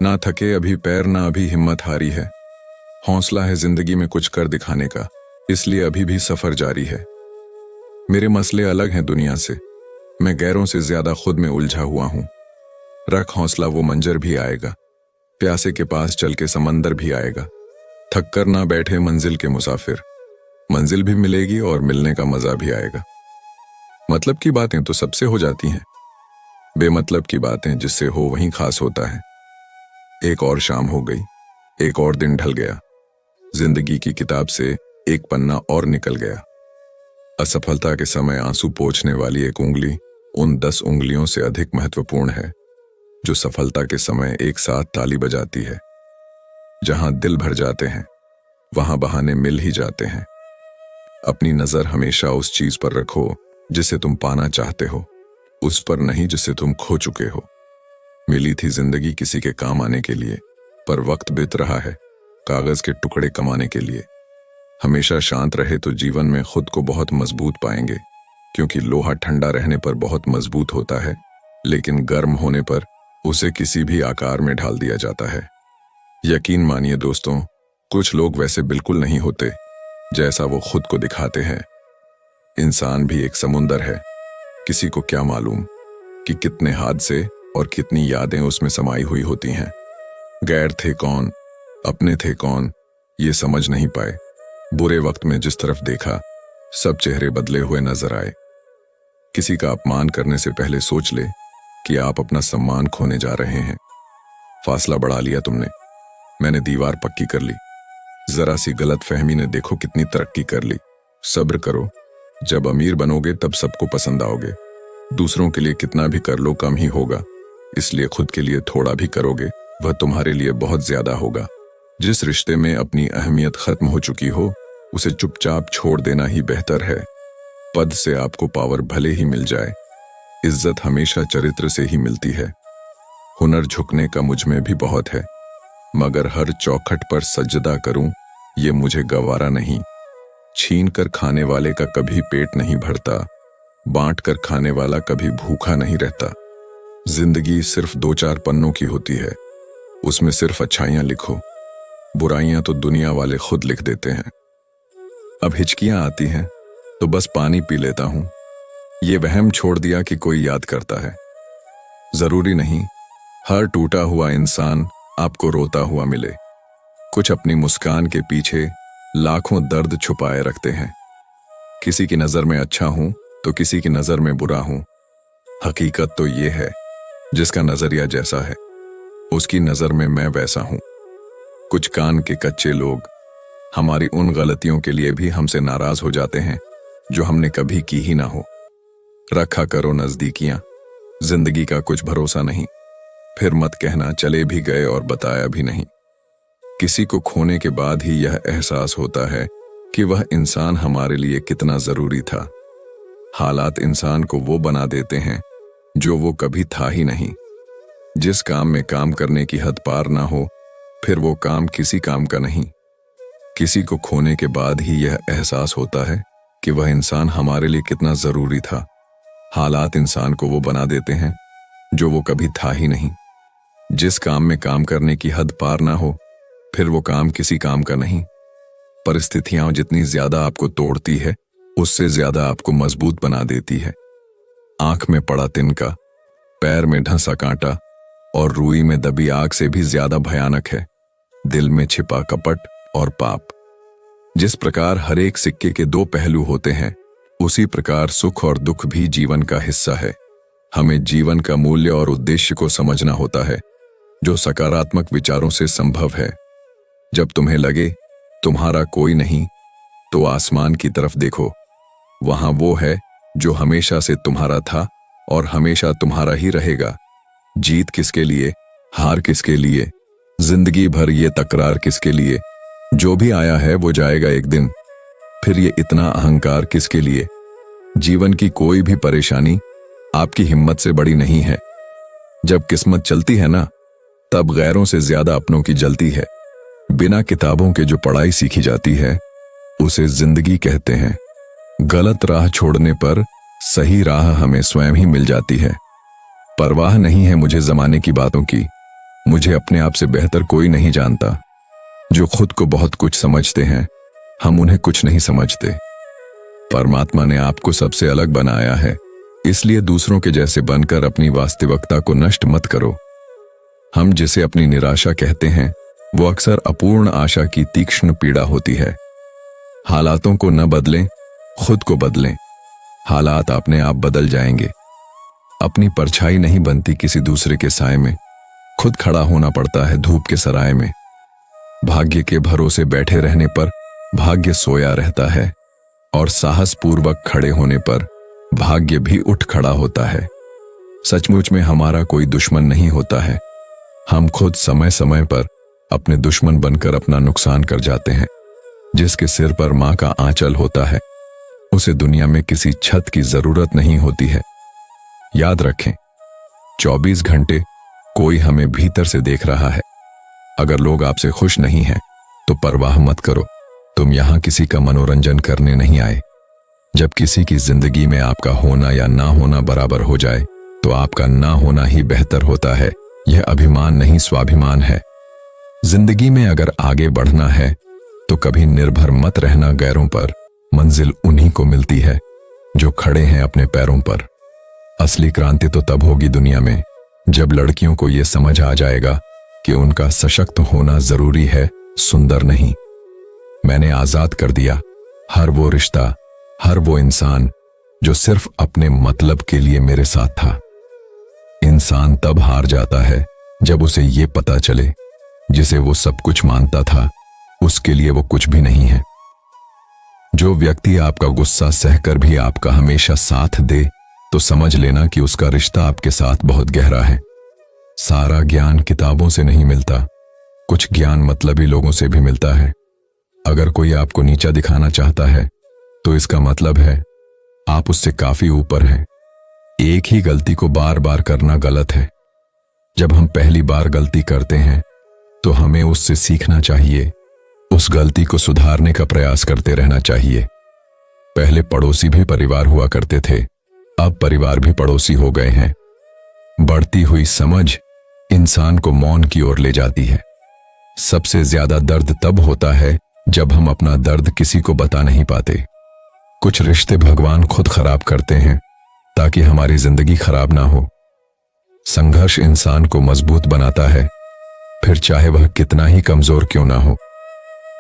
ना थके अभी पैर, ना अभी हिम्मत हारी है। हौसला है जिंदगी में कुछ कर दिखाने का, इसलिए अभी भी सफर जारी है। मेरे मसले अलग हैं दुनिया से, मैं गैरों से ज्यादा खुद में उलझा हुआ हूं। रख हौसला, वो मंजर भी आएगा। प्यासे के पास चल के समंदर भी आएगा। थक कर ना बैठे मंजिल के मुसाफिर, मंजिल भी मिलेगी और मिलने का मजा भी आएगा। मतलब की बातें तो सबसे हो जाती हैं, बेमतलब की बातें जिससे हो वहीं खास होता है। एक और शाम हो गई, एक और दिन ढल गया। जिंदगी की किताब से एक पन्ना और निकल गया। असफलता के समय आंसू पोंछने वाली एक उंगली उन 10 उंगलियों से अधिक महत्वपूर्ण है जो सफलता के समय एक साथ ताली बजाती है। जहां दिल भर जाते हैं वहां बहाने मिल ही जाते हैं। अपनी नजर हमेशा उस चीज पर रखो जिसे तुम पाना चाहते हो, उस पर नहीं जिसे तुम खो चुके हो। मिली थी जिंदगी किसी के काम आने के लिए, पर वक्त बीत रहा है कागज के टुकड़े कमाने के लिए। हमेशा शांत रहे तो जीवन में खुद को बहुत मजबूत पाएंगे, क्योंकि लोहा ठंडा रहने पर बहुत मजबूत होता है, लेकिन गर्म होने पर उसे किसी भी आकार में ढाल दिया जाता है। यकीन मानिए दोस्तों, कुछ लोग वैसे बिल्कुल नहीं होते जैसा वो खुद को दिखाते हैं। इंसान भी एक समुंदर है, किसी को क्या मालूम कि कितने हादसे और कितनी यादें उसमें समाई हुई होती हैं। गैर थे कौन, अपने थे कौन, ये समझ नहीं पाए। बुरे वक्त में जिस तरफ देखा सब चेहरे बदले हुए नजर आए। किसी का अपमान करने से पहले सोच ले कि आप अपना सम्मान खोने जा रहे हैं। फासला बढ़ा लिया तुमने, मैंने दीवार पक्की कर ली। जरा सी गलत फहमी ने देखो कितनी तरक्की कर ली। सब्र करो, जब अमीर बनोगे तब सबको पसंद आओगे। दूसरों के लिए कितना भी कर लो कम ही होगा, इसलिए खुद के लिए थोड़ा भी करोगे वह तुम्हारे लिए बहुत ज्यादा होगा। जिस रिश्ते में अपनी अहमियत खत्म हो चुकी हो उसे चुपचाप छोड़ देना ही बेहतर है। पद से आपको पावर भले ही मिल जाए, इज्जत हमेशा चरित्र से ही मिलती है। हुनर झुकने का मुझ में भी बहुत है, मगर हर चौखट पर सजदा करूं ये मुझे गवारा नहीं। छीन कर खाने वाले का कभी पेट नहीं भरता, बांट कर खाने वाला कभी भूखा नहीं रहता। जिंदगी सिर्फ 2-4 पन्नों की होती है, उसमें सिर्फ अच्छाइयां लिखो, बुराइयां तो दुनिया वाले खुद लिख देते हैं। अब हिचकियां आती हैं तो बस पानी पी लेता हूं। ये वहम छोड़ दिया कि कोई याद करता है। जरूरी नहीं हर टूटा हुआ इंसान आपको रोता हुआ मिले। कुछ अपनी मुस्कान के पीछे लाखों दर्द छुपाए रखते हैं। किसी की नजर में अच्छा हूं तो किसी की नजर में बुरा हूं। हकीकत तो ये है, जिसका नजरिया जैसा है उसकी नजर में मैं वैसा हूं। कुछ कान के कच्चे लोग हमारी उन गलतियों के लिए भी हमसे नाराज हो जाते हैं जो हमने कभी की ही ना हो। रखा करो नजदीकियां, जिंदगी का कुछ भरोसा नहीं। फिर मत कहना चले भी गए और बताया भी नहीं। किसी को खोने के बाद ही यह एहसास होता है कि वह इंसान हमारे लिए कितना जरूरी था। हालात इंसान को वो बना देते हैं जो वो कभी था ही नहीं। जिस काम में काम करने की हद पार ना हो फिर वो काम किसी काम का नहीं। किसी को खोने के बाद ही यह एहसास होता है कि वह इंसान हमारे लिए कितना जरूरी था। हालात इंसान को वो बना देते हैं जो वो कभी था ही नहीं। जिस काम में काम करने की हद पार ना हो फिर वो काम किसी काम का नहीं। परिस्थितियां जितनी ज्यादा आपको तोड़ती है उससे ज्यादा आपको मजबूत बना देती है। आंख में पड़ा तिनका, पैर में ढंसा कांटा और रुई में दबी आग से भी ज्यादा भयानक है दिल में छिपा कपट और पाप। जिस प्रकार हर एक सिक्के के 2 पहलू होते हैं, उसी प्रकार सुख और दुख भी जीवन का हिस्सा है। हमें जीवन का मूल्य और उद्देश्य को समझना होता है, जो सकारात्मक विचारों से संभव है। जब तुम्हें लगे तुम्हारा कोई नहीं, तो आसमान की तरफ देखो, वहां वो है जो हमेशा से तुम्हारा था और हमेशा तुम्हारा ही रहेगा। जीत किसके लिए, हार किसके लिए, जिंदगी भर ये तकरार किसके लिए। जो भी आया है वो जाएगा एक दिन, फिर ये इतना अहंकार किसके लिए। जीवन की कोई भी परेशानी आपकी हिम्मत से बड़ी नहीं है। जब किस्मत चलती है ना, तब गैरों से ज्यादा अपनों की जलती है। बिना किताबों के जो पढ़ाई सीखी जाती है उसे जिंदगी कहते हैं। गलत राह छोड़ने पर सही राह हमें स्वयं ही मिल जाती है। परवाह नहीं है मुझे जमाने की बातों की, मुझे अपने आप से बेहतर कोई नहीं जानता। जो खुद को बहुत कुछ समझते हैं, हम उन्हें कुछ नहीं समझते। परमात्मा ने आपको सबसे अलग बनाया है, इसलिए दूसरों के जैसे बनकर अपनी वास्तविकता को नष्ट मत करो। हम जिसे अपनी निराशा कहते हैं, वो अक्सर अपूर्ण आशा की तीक्ष्ण पीड़ा होती है। हालातों को न बदलें, खुद को बदलें। हालात अपने आप बदल जाएंगे। अपनी परछाई नहीं बनती किसी दूसरे के साए में, खुद खड़ा होना पड़ता है धूप के सराय में। भाग्य के भरोसे बैठे रहने पर भाग्य सोया रहता है, और साहस पूर्वक खड़े होने पर भाग्य भी उठ खड़ा होता है। सचमुच में हमारा कोई दुश्मन नहीं होता है। हम खुद समय समय पर अपने दुश्मन बनकर अपना नुकसान कर जाते हैं। जिसके सिर पर मां का आंचल होता है, उसे दुनिया में किसी छत की जरूरत नहीं होती है। याद रखें, 24 घंटे कोई हमें भीतर से देख रहा है। अगर लोग आपसे खुश नहीं हैं, तो परवाह मत करो। तुम यहां किसी का मनोरंजन करने नहीं आए। जब किसी की जिंदगी में आपका होना या ना होना बराबर हो जाए, तो आपका ना होना ही बेहतर होता है। यह अभिमान नहीं, स्वाभिमान है। जिंदगी में अगर आगे बढ़ना है, तो कभी निर्भर मत रहना गैरों पर। मंजिल उन्हीं को मिलती है जो खड़े हैं अपने पैरों पर। असली क्रांति तो तब होगी दुनिया में, जब लड़कियों को यह समझ आ जाएगा कि उनका सशक्त होना जरूरी है, सुंदर नहीं। मैंने आजाद कर दिया हर वो रिश्ता, हर वो इंसान जो सिर्फ अपने मतलब के लिए मेरे साथ था। इंसान तब हार जाता है जब उसे ये पता चले, जिसे वो सब कुछ मानता था, उसके लिए वो कुछ भी नहीं है। जो व्यक्ति आपका गुस्सा सहकर भी आपका हमेशा साथ दे, तो समझ लेना कि उसका रिश्ता आपके साथ बहुत गहरा है। सारा ज्ञान किताबों से नहीं मिलता, कुछ ज्ञान मतलबी लोगों से भी मिलता है। अगर कोई आपको नीचा दिखाना चाहता है, तो इसका मतलब है आप उससे काफी ऊपर हैं। एक ही गलती को बार बार करना गलत है। जब हम पहली बार गलती करते हैं, तो हमें उससे सीखना चाहिए, उस गलती को सुधारने का प्रयास करते रहना चाहिए। पहले पड़ोसी भी परिवार हुआ करते थे, अब परिवार भी पड़ोसी हो गए हैं। बढ़ती हुई समझ इंसान को मौन की ओर ले जाती है। सबसे ज्यादा दर्द तब होता है जब हम अपना दर्द किसी को बता नहीं पाते। कुछ रिश्ते भगवान खुद खराब करते हैं ताकि हमारी जिंदगी खराब ना हो। संघर्ष इंसान को मजबूत बनाता है, फिर चाहे वह कितना ही कमजोर क्यों ना हो।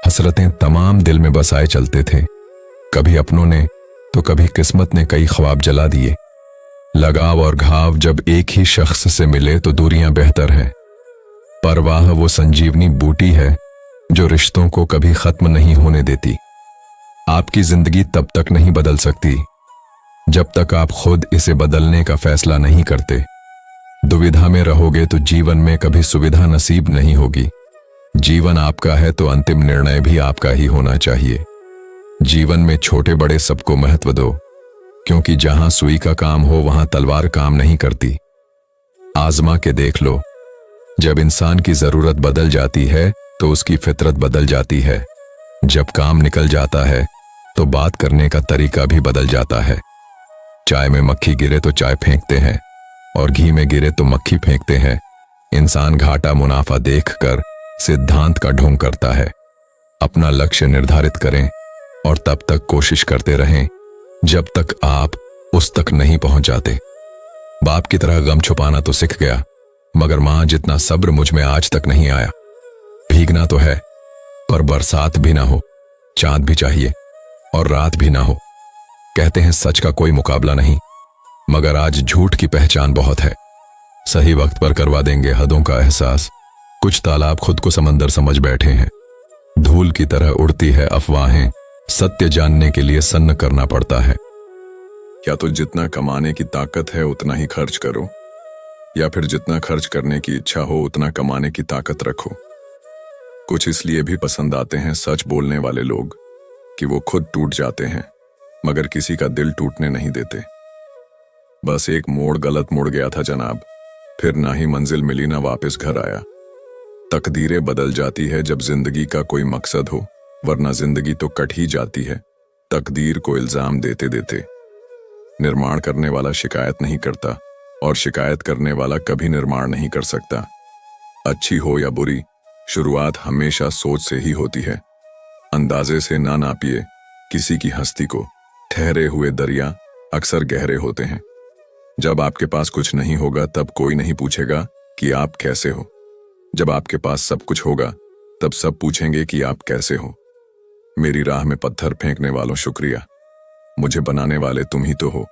हसरतें तमाम दिल में बसाए चलते थे, कभी अपनों ने तो कभी किस्मत ने कई ख्वाब जला दिए। लगाव और घाव जब एक ही शख्स से मिले तो दूरियां बेहतर है। परवाह वो संजीवनी बूटी है जो रिश्तों को कभी खत्म नहीं होने देती। आपकी जिंदगी तब तक नहीं बदल सकती जब तक आप खुद इसे बदलने का फैसला नहीं करते। दुविधा में रहोगे तो जीवन में कभी सुविधा नसीब नहीं होगी। जीवन आपका है तो अंतिम निर्णय भी आपका ही होना चाहिए। जीवन में छोटे बड़े सबको महत्व दो, क्योंकि जहां सुई का काम हो वहां तलवार काम नहीं करती। आजमा के देख लो, जब इंसान की जरूरत बदल जाती है तो उसकी फितरत बदल जाती है। जब काम निकल जाता है तो बात करने का तरीका भी बदल जाता है। चाय में मक्खी गिरे तो चाय फेंकते हैं, और घी में गिरे तो मक्खी फेंकते हैं। इंसान घाटा मुनाफा देखकर सिद्धांत का ढोंग करता है। अपना लक्ष्य निर्धारित करें और तब तक कोशिश करते रहें जब तक आप उस तक नहीं पहुंच जाते। बाप की तरह गम छुपाना तो सीख गया, मगर मां जितना सब्र मुझ में आज तक नहीं आया। भीगना तो है, पर बरसात भी ना हो, चांद भी चाहिए और रात भी ना हो। कहते हैं सच का कोई मुकाबला नहीं, मगर आज झूठ की पहचान बहुत है। सही वक्त पर करवा देंगे हदों का एहसास। कुछ तालाब खुद को समंदर समझ बैठे हैं। धूल की तरह उड़ती है अफवाहें, सत्य जानने के लिए सन्न करना पड़ता है। या तो जितना कमाने की ताकत है उतना ही खर्च करो, या फिर जितना खर्च करने की इच्छा हो उतना कमाने की ताकत रखो। कुछ इसलिए भी पसंद आते हैं सच बोलने वाले लोग कि वो खुद टूट जाते हैं, मगर किसी का दिल टूटने नहीं देते। बस एक मोड़ गलत मुड़ गया था जनाब, फिर ना ही मंजिल मिली ना वापस घर आया। तकदीरें बदल जाती है जब जिंदगी का कोई मकसद हो, वरना जिंदगी तो कट ही जाती है तकदीर को इल्जाम देते देते। निर्माण करने वाला शिकायत नहीं करता, और शिकायत करने वाला कभी निर्माण नहीं कर सकता। अच्छी हो या बुरी, शुरुआत हमेशा सोच से ही होती है। अंदाजे से ना नापिए किसी की हस्ती को। ठहरे हुए दरिया अक्सर गहरे होते हैं। जब आपके पास कुछ नहीं होगा तब कोई नहीं पूछेगा कि आप कैसे हो। जब आपके पास सब कुछ होगा तब सब पूछेंगे कि आप कैसे हो। मेरी राह में पत्थर फेंकने वालों शुक्रिया, मुझे बनाने वाले तुम ही तो हो।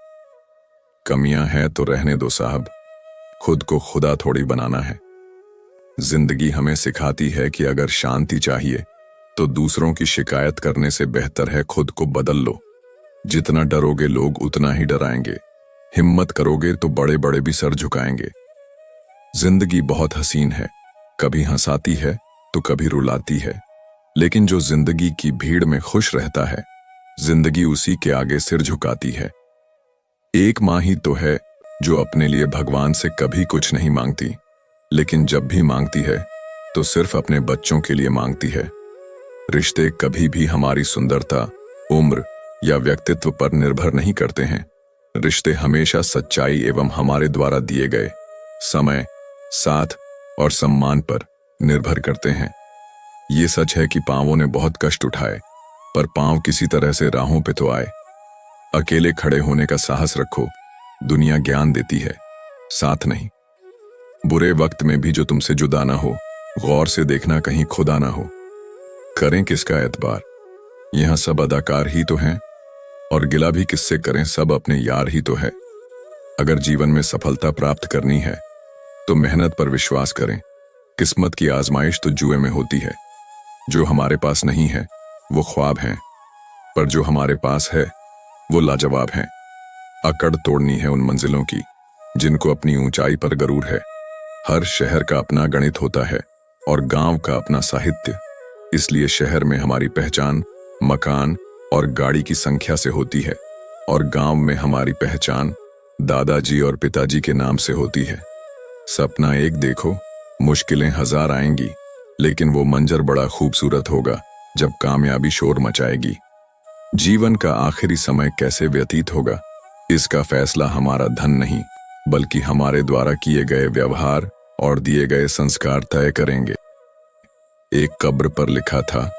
कमियां हैं तो रहने दो साहब, खुद को खुदा थोड़ी बनाना है। जिंदगी हमें सिखाती है कि अगर शांति चाहिए तो दूसरों की शिकायत करने से बेहतर है खुद को बदल लो। जितना डरोगे लोग उतना ही डराएंगे, हिम्मत करोगे तो बड़े बड़े भी सर झुकाएंगे। जिंदगी बहुत हसीन है, कभी हंसाती है तो कभी रुलाती है, लेकिन जो जिंदगी की भीड़ में खुश रहता है, जिंदगी उसी के आगे सिर झुकाती है। एक माँ ही तो है जो अपने लिए भगवान से कभी कुछ नहीं मांगती, लेकिन जब भी मांगती है तो सिर्फ अपने बच्चों के लिए मांगती है। रिश्ते कभी भी हमारी सुंदरता, उम्र या व्यक्तित्व पर निर्भर नहीं करते हैं। रिश्ते हमेशा सच्चाई एवं हमारे द्वारा दिए गए समय, साथ और सम्मान पर निर्भर करते हैं। ये सच है कि पांवों ने बहुत कष्ट उठाए, पर पांव किसी तरह से राहों पे तो आए। अकेले खड़े होने का साहस रखो, दुनिया ज्ञान देती है, साथ नहीं। बुरे वक्त में भी जो तुमसे जुदा ना हो, गौर से देखना कहीं खुदा ना हो। करें किसका एतबार, यहां सब अदाकार ही तो हैं, और गिला भी किससे करें, सब अपने यार ही तो है। अगर जीवन में सफलता प्राप्त करनी है तो मेहनत पर विश्वास करें। किस्मत की आजमाइश तो जुए में होती है। जो हमारे पास नहीं है वो ख्वाब हैं, पर जो हमारे पास है वो लाजवाब हैं। अकड़ तोड़नी है उन मंजिलों की जिनको अपनी ऊंचाई पर गरूर है। हर शहर का अपना गणित होता है और गांव का अपना साहित्य। इसलिए शहर में हमारी पहचान मकान और गाड़ी की संख्या से होती है, और गांव में हमारी पहचान दादाजी और पिताजी के नाम से होती है। सपना एक देखो, मुश्किलें हजार आएंगी, लेकिन वो मंजर बड़ा खूबसूरत होगा जब कामयाबी शोर मचाएगी। जीवन का आखिरी समय कैसे व्यतीत होगा, इसका फैसला हमारा धन नहीं, बल्कि हमारे द्वारा किए गए व्यवहार और दिए गए संस्कार तय करेंगे। एक कब्र पर लिखा था,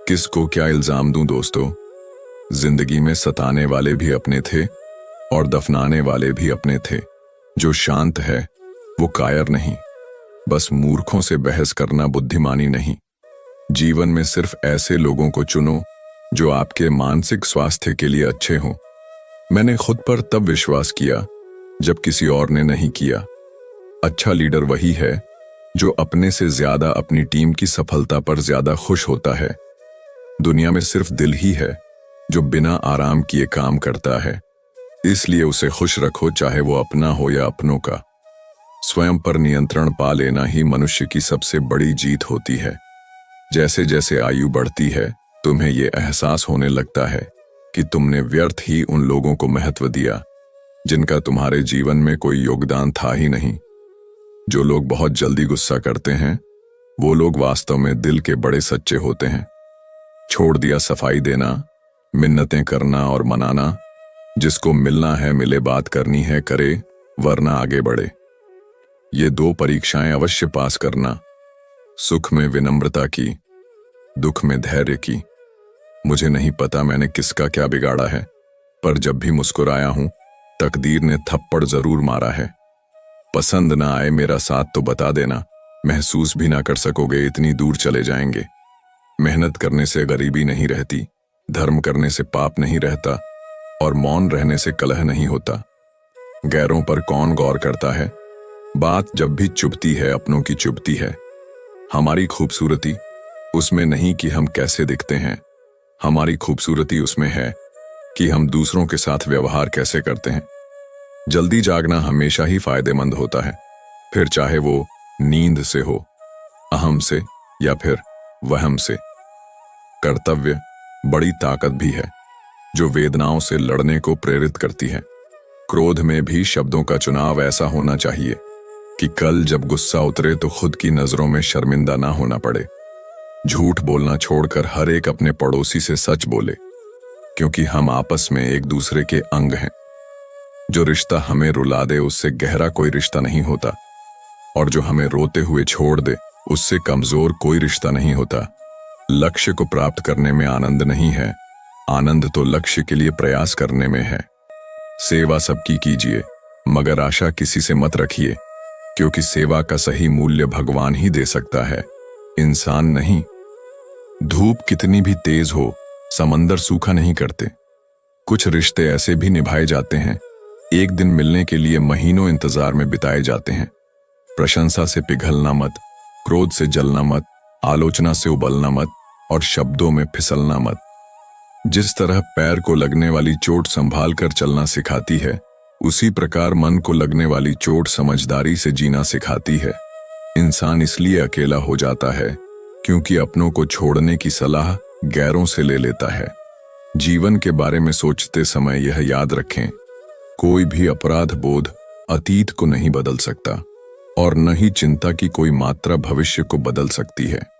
किसको क्या इल्जाम दूं दोस्तों, जिंदगी में सताने वाले भी अपने थे और दफनाने वाले भी अपने थे। जो शांत है वो कायर नहीं, बस मूर्खों से बहस करना बुद्धिमानी नहीं। जीवन में सिर्फ ऐसे लोगों को चुनो जो आपके मानसिक स्वास्थ्य के लिए अच्छे हों। मैंने खुद पर तब विश्वास किया जब किसी और ने नहीं किया। अच्छा लीडर वही है जो अपने से ज्यादा अपनी टीम की सफलता पर ज्यादा खुश होता है। दुनिया में सिर्फ दिल ही है जो बिना आराम किए काम करता है, इसलिए उसे खुश रखो, चाहे वो अपना हो या अपनों का। स्वयं पर नियंत्रण पा लेना ही मनुष्य की सबसे बड़ी जीत होती है। जैसे जैसे आयु बढ़ती है तुम्हें ये एहसास होने लगता है कि तुमने व्यर्थ ही उन लोगों को महत्व दिया जिनका तुम्हारे जीवन में कोई योगदान था ही नहीं। जो लोग बहुत जल्दी गुस्सा करते हैं वो लोग वास्तव में दिल के बड़े सच्चे होते हैं। छोड़ दिया सफाई देना, मिन्नतें करना और मनाना। जिसको मिलना है मिले, बात करनी है करे, वरना आगे बढ़े। ये 2 परीक्षाएं अवश्य पास करना, सुख में विनम्रता की, दुख में धैर्य की। मुझे नहीं पता मैंने किसका क्या बिगाड़ा है, पर जब भी मुस्कुराया हूं तकदीर ने थप्पड़ जरूर मारा है। पसंद ना आए मेरा साथ तो बता देना, महसूस भी ना कर सकोगे इतनी दूर चले जाएंगे। मेहनत करने से गरीबी नहीं रहती, धर्म करने से पाप नहीं रहता, और मौन रहने से कलह नहीं होता। गैरों पर कौन गौर करता है, बात जब भी चुभती है अपनों की चुभती है। हमारी खूबसूरती उसमें नहीं कि हम कैसे दिखते हैं, हमारी खूबसूरती उसमें है कि हम दूसरों के साथ व्यवहार कैसे करते हैं। जल्दी जागना हमेशा ही फायदेमंद होता है, फिर चाहे वो नींद से हो, अहम से या फिर वहम से। कर्तव्य बड़ी ताकत भी है जो वेदनाओं से लड़ने को प्रेरित करती है। क्रोध में भी शब्दों का चुनाव ऐसा होना चाहिए कि कल जब गुस्सा उतरे तो खुद की नजरों में शर्मिंदा ना होना पड़े। झूठ बोलना छोड़कर हर एक अपने पड़ोसी से सच बोले, क्योंकि हम आपस में एक दूसरे के अंग हैं। जो रिश्ता हमें रुला दे उससे गहरा कोई रिश्ता नहीं होता। और जो हमें रोते हुए छोड़ दे, उससे कमजोर कोई रिश्ता नहीं होता। लक्ष्य को प्राप्त करने में आनंद नहीं है, आनंद तो लक्ष्य के लिए प्रयास करने में है। सेवा सबकी कीजिए, मगर आशा किसी से मत रखिए, क्योंकि सेवा का सही मूल्य भगवान ही दे सकता है, इंसान नहीं। धूप कितनी भी तेज हो, समंदर सूखा नहीं करते। कुछ रिश्ते ऐसे भी निभाए जाते हैं, एक दिन मिलने के लिए महीनों इंतजार में बिताए जाते हैं। प्रशंसा से पिघलना मत, क्रोध से जलना मत, आलोचना से उबलना मत और शब्दों में फिसलना मत। जिस तरह पैर को लगने वाली चोट संभाल कर चलना सिखाती है, उसी प्रकार मन को लगने वाली चोट समझदारी से जीना सिखाती है। इंसान इसलिए अकेला हो जाता है क्योंकि अपनों को छोड़ने की सलाह गैरों से ले लेता है। जीवन के बारे में सोचते समय यह याद रखें, कोई भी अपराध बोध अतीत को नहीं बदल सकता और न ही चिंता की कोई मात्रा भविष्य को बदल सकती है।